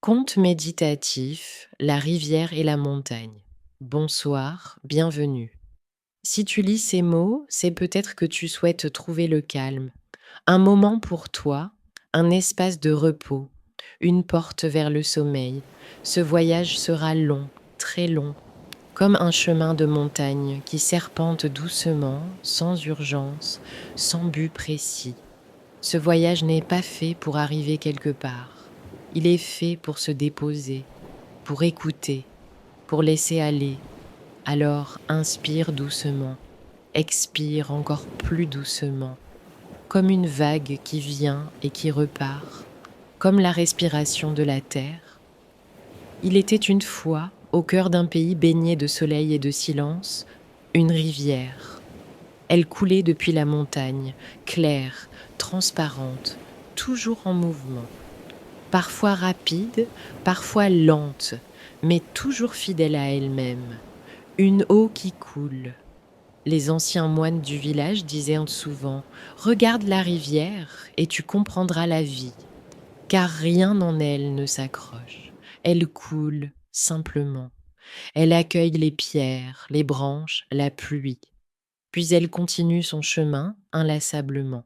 Conte méditatif, la rivière et la montagne. Bonsoir, bienvenue. Si tu lis ces mots, c'est peut-être que tu souhaites trouver le calme, un moment pour toi, un espace de repos, une porte vers le sommeil. Ce voyage sera long, très long, comme un chemin de montagne qui serpente doucement, sans urgence, sans but précis. Ce voyage n'est pas fait pour arriver quelque part. Il est fait pour se déposer, pour écouter, pour laisser aller. Alors inspire doucement, expire encore plus doucement, comme une vague qui vient et qui repart, comme la respiration de la terre. Il était une fois, au cœur d'un pays baigné de soleil et de silence, une rivière. Elle coulait depuis la montagne, claire, transparente, toujours en mouvement. Parfois rapide, parfois lente, mais toujours fidèle à elle-même. Une eau qui coule. Les anciens moines du village disaient souvent « Regarde la rivière et tu comprendras la vie, car rien en elle ne s'accroche. Elle coule simplement. Elle accueille les pierres, les branches, la pluie. Puis elle continue son chemin inlassablement. »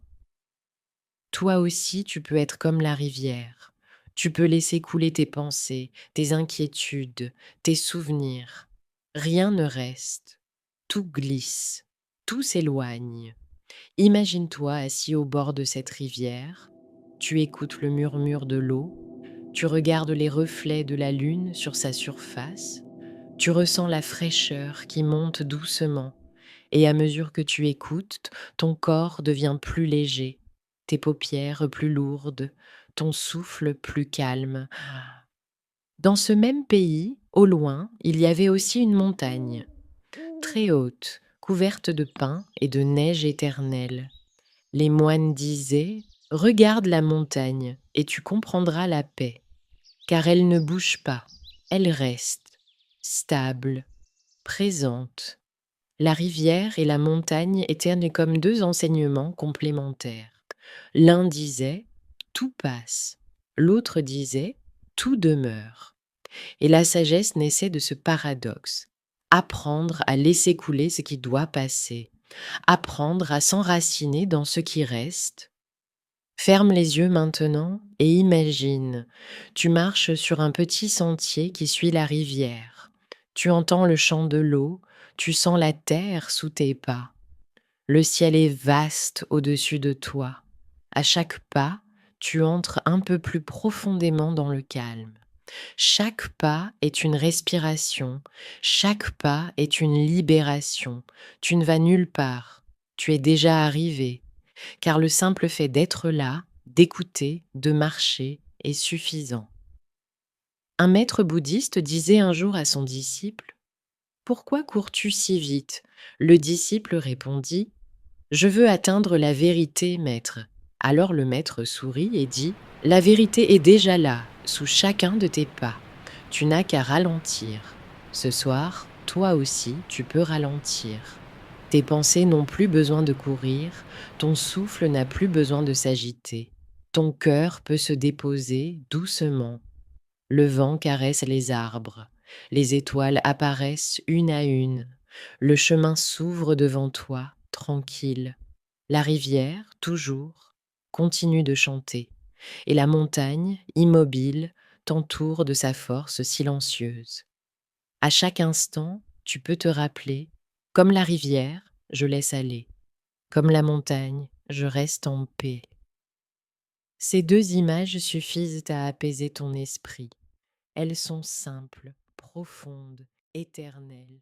Toi aussi, tu peux être comme la rivière. Tu peux laisser couler tes pensées, tes inquiétudes, tes souvenirs. Rien ne reste. Tout glisse. Tout s'éloigne. Imagine-toi assis au bord de cette rivière. Tu écoutes le murmure de l'eau. Tu regardes les reflets de la lune sur sa surface. Tu ressens la fraîcheur qui monte doucement. Et à mesure que tu écoutes, ton corps devient plus léger, tes paupières plus lourdes, ton souffle plus calme. Dans ce même pays, au loin, il y avait aussi une montagne, très haute, couverte de pins et de neige éternelle. Les moines disaient « Regarde la montagne et tu comprendras la paix, car elle ne bouge pas, elle reste, stable, présente. » La rivière et la montagne étaient comme deux enseignements complémentaires. L'un disait « tout passe », l'autre disait « tout demeure ». Et la sagesse naissait de ce paradoxe. Apprendre à laisser couler ce qui doit passer, apprendre à s'enraciner dans ce qui reste. Ferme les yeux maintenant et imagine, tu marches sur un petit sentier qui suit la rivière. Tu entends le chant de l'eau, tu sens la terre sous tes pas. Le ciel est vaste au-dessus de toi. À chaque pas, tu entres un peu plus profondément dans le calme. Chaque pas est une respiration, chaque pas est une libération. Tu ne vas nulle part, tu es déjà arrivé, car le simple fait d'être là, d'écouter, de marcher est suffisant. Un maître bouddhiste disait un jour à son disciple « Pourquoi cours-tu si vite ?» Le disciple répondit « Je veux atteindre la vérité, maître. » Alors le maître sourit et dit « La vérité est déjà là, sous chacun de tes pas. Tu n'as qu'à ralentir. Ce soir, toi aussi, tu peux ralentir. Tes pensées n'ont plus besoin de courir, ton souffle n'a plus besoin de s'agiter. Ton cœur peut se déposer doucement. Le vent caresse les arbres, les étoiles apparaissent une à une. Le chemin s'ouvre devant toi, tranquille. La rivière, toujours, continue de chanter, et la montagne, immobile, t'entoure de sa force silencieuse. À chaque instant, tu peux te rappeler, comme la rivière, je laisse aller, comme la montagne, je reste en paix. Ces deux images suffisent à apaiser ton esprit. Elles sont simples, profondes, éternelles.